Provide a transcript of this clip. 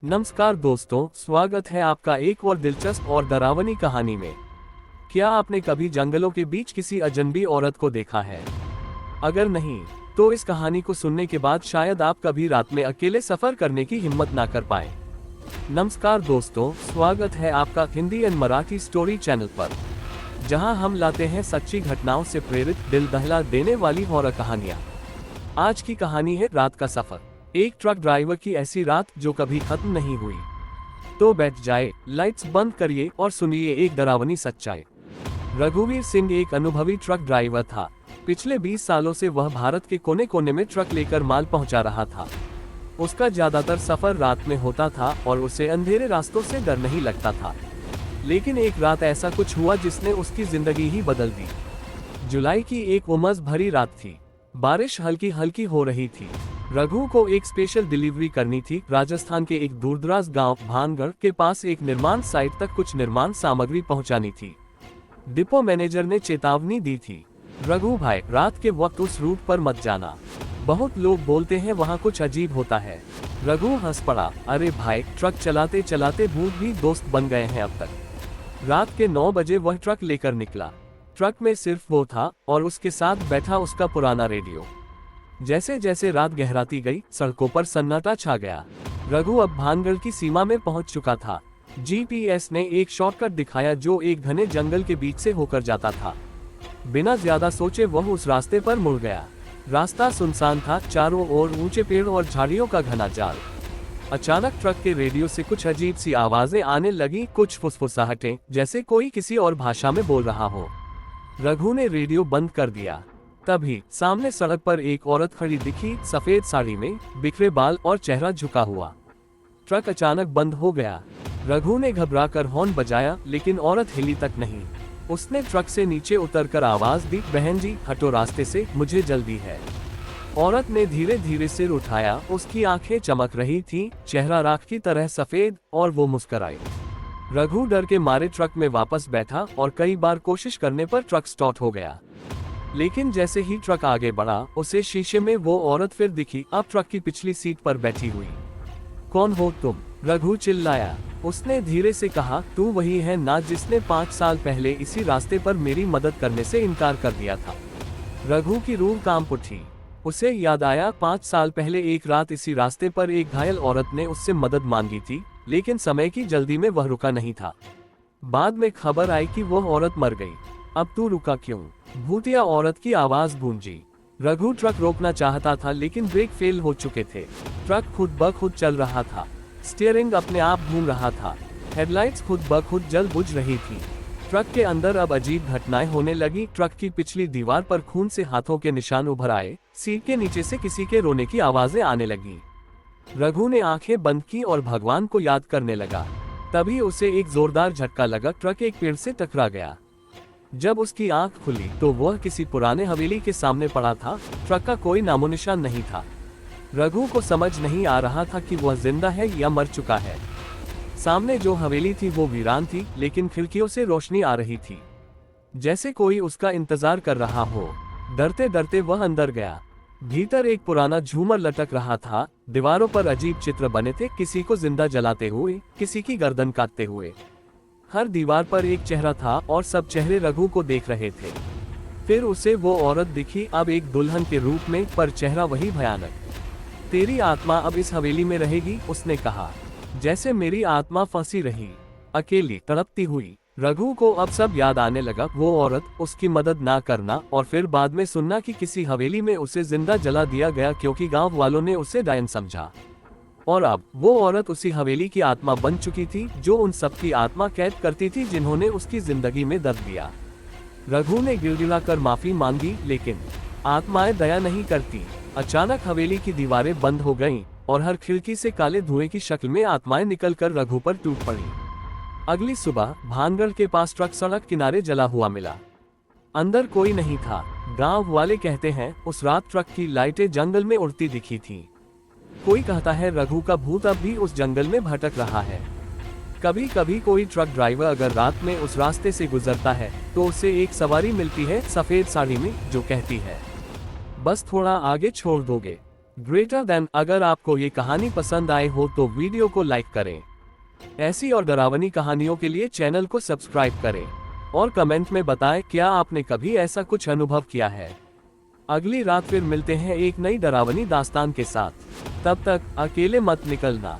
नमस्कार दोस्तों, स्वागत है आपका एक और दिलचस्प और डरावनी कहानी में। क्या आपने कभी जंगलों के बीच किसी अजनबी औरत को देखा है? अगर नहीं, तो इस कहानी को सुनने के बाद शायद आप कभी रात में अकेले सफर करने की हिम्मत ना कर पाए। नमस्कार दोस्तों, स्वागत है आपका Hindi and Marathi story channel पर, जहां हम लाते हैं सच्ची घटनाओं से प्रेरित दिल दहला देने वाली हॉरर कहानियां। आज की कहानी है रात का सफर, एक ट्रक ड्राइवर की ऐसी रात जो कभी खत्म नहीं हुई। तो बैठ जाए, लाइट्स बंद करिए और सुनिए एक डरावनी सच्चाई। रघुवीर सिंह एक अनुभवी ट्रक ड्राइवर था। पिछले 20 सालों से वह भारत के कोने कोने में ट्रक लेकर माल पहुंचा रहा था। उसका ज्यादातर सफर रात में होता था और उसे अंधेरे रास्तों से डर नहीं लगता था। लेकिन एक रात ऐसा कुछ हुआ जिसने उसकी जिंदगी ही बदल दी। जुलाई की एक उमस भरी रात थी। बारिश हल्की हल्की हो रही थी। रघु को एक स्पेशल डिलीवरी करनी थी। राजस्थान के एक दूरदराज गांव भानगढ़ के पास एक निर्माण साइट तक कुछ निर्माण सामग्री पहुंचानी थी। डिपो मैनेजर ने चेतावनी दी थी, रघु भाई, रात के वक्त उस रूट पर मत जाना। बहुत लोग बोलते हैं वहाँ कुछ अजीब होता है। रघु हंस पड़ा, अरे भाई, ट्रक चलाते चलाते भूत भी दोस्त बन गए हैं अब तक। रात के 9 बजे वह ट्रक लेकर निकला। ट्रक में सिर्फ वो था और उसके साथ बैठा उसका पुराना रेडियो। जैसे जैसे रात गहराती गई, सड़कों पर सन्नाटा छा गया। रघु अब भानगढ़ की सीमा में पहुंच चुका था। जीपीएस ने एक शॉर्टकट दिखाया जो एक घने जंगल के बीच से होकर जाता था। बिना ज्यादा सोचे वह उस रास्ते पर मुड़ गया। रास्ता सुनसान था, चारों ओर ऊंचे पेड़ और झाड़ियों का घना जाल। अचानक ट्रक के रेडियो से कुछ अजीब सी आवाजें आने लगी, कुछ फुसफुसाहटें, जैसे कोई किसी और भाषा में बोल रहा हो। रघु ने रेडियो बंद कर दिया। तभी सामने सड़क पर एक औरत खड़ी दिखी, सफेद साड़ी में, बिखरे बाल और चेहरा झुका हुआ। ट्रक अचानक बंद हो गया। रघु ने घबराकर हॉर्न बजाया, लेकिन औरत हिली तक नहीं। उसने ट्रक से नीचे उतरकर आवाज दी, बहन जी हटो रास्ते से, मुझे जल्दी है। औरत ने धीरे धीरे सिर उठाया। उसकी आंखें चमक रही थीं, चेहरा राख की तरह सफेद, और वो मुस्कुराई। रघु डर के मारे ट्रक में वापस बैठा और कई बार कोशिश करने पर ट्रक स्टार्ट हो गया। लेकिन जैसे ही ट्रक आगे बढ़ा, उसे शीशे में वो औरत फिर दिखी, अब ट्रक की पिछली सीट पर बैठी हुई। कौन हो तुम? रघु चिल्लाया। उसने धीरे से कहा, तू वही है ना जिसने 5 साल पहले इसी रास्ते पर मेरी मदद करने से इनकार कर दिया था। रघु की रूह कांप उठी। उसे याद आया, 5 साल पहले एक रात इसी रास्ते पर एक घायल औरत ने उससे मदद मांगी थी, लेकिन समय की जल्दी में वह रुका नहीं था। बाद में खबर आई कि वह औरत मर गई। अब तू रुका क्यों? भूतिया औरत की आवाज गूंजी। रघु ट्रक रोकना चाहता था, लेकिन ब्रेक फेल हो चुके थे। ट्रक खुद ब खुद चल रहा था। स्टीयरिंग अपने आप घूम रहा था। हेडलाइट्स खुद ब खुद जल बुझ रही थी। ट्रक के अंदर अब अजीब घटनाएं होने लगी। ट्रक की पिछली दीवार पर खून से हाथों के निशान उभर आए। सीट के नीचे से किसी के रोने की आवाजें आने लगी। रघु ने आंखें बंद की और भगवान को याद करने लगा। तभी उसे एक जोरदार झटका लगा। ट्रक एक पेड़ से टकरा गया। जब उसकी आंख खुली तो वह किसी पुराने हवेली के सामने पड़ा था। ट्रक का कोई नामोनिशान नहीं था। रघु को समझ नहीं आ रहा था कि वह जिंदा है या मर चुका है। सामने जो हवेली थी वो वीरान थी, लेकिन खिड़कियों से रोशनी आ रही थी, जैसे कोई उसका इंतजार कर रहा हो। डरते डरते वह अंदर गया। भीतर एक पुराना झूमर लटक रहा था। दीवारों पर अजीब चित्र बने थे, किसी को जिंदा जलाते हुए, किसी की गर्दन काटते हुए। हर दीवार पर एक चेहरा था और सब चेहरे रघु को देख रहे थे। फिर उसे वो औरत दिखी, अब एक दुल्हन के रूप में, पर चेहरा वही भयानक। तेरी आत्मा अब इस हवेली में रहेगी, उसने कहा, जैसे मेरी आत्मा फंसी रही, अकेली, तड़पती हुई। रघु को अब सब याद आने लगा। वो औरत, उसकी मदद ना करना, और फिर बाद में सुनना कि किसी हवेली में उसे जिंदा जला दिया गया क्योंकि गांव वालों ने उसे डायन समझा। और अब वो औरत उसी हवेली की आत्मा बन चुकी थी, जो उन सब की आत्मा कैद करती थी जिन्होंने उसकी जिंदगी में दर्द दिया। रघु ने गिड़गिड़ाकर माफी मांगी, लेकिन आत्माएं दया नहीं करती। अचानक हवेली की दीवारें बंद हो गईं और हर खिड़की से काले धुएं की शक्ल में आत्माएं निकलकर रघु पर टूट पड़ी। अगली सुबह भानगढ़ के पास ट्रक सड़क किनारे जला हुआ मिला। अंदर कोई नहीं था। गांव वाले कहते हैं उस रात ट्रक की लाइटें जंगल में उड़ती दिखी थीं। कोई कहता है रघु का भूत अब भी उस जंगल में भटक रहा है। कभी कभी कोई ट्रक ड्राइवर अगर रात में उस रास्ते से गुजरता है तो उसे एक सवारी मिलती है, सफेद साड़ी में, जो कहती है, बस थोड़ा आगे छोड़ दोगे ग्रेटर देन। अगर आपको ये कहानी पसंद आए हो तो वीडियो को लाइक करें। ऐसी और डरावनी कहानियों के लिए चैनल को सब्सक्राइब करें और कमेंट में बताएं क्या आपने कभी ऐसा कुछ अनुभव किया है। अगली रात फिर मिलते हैं एक नई डरावनी दास्तान के साथ। तब तक अकेले मत निकलना।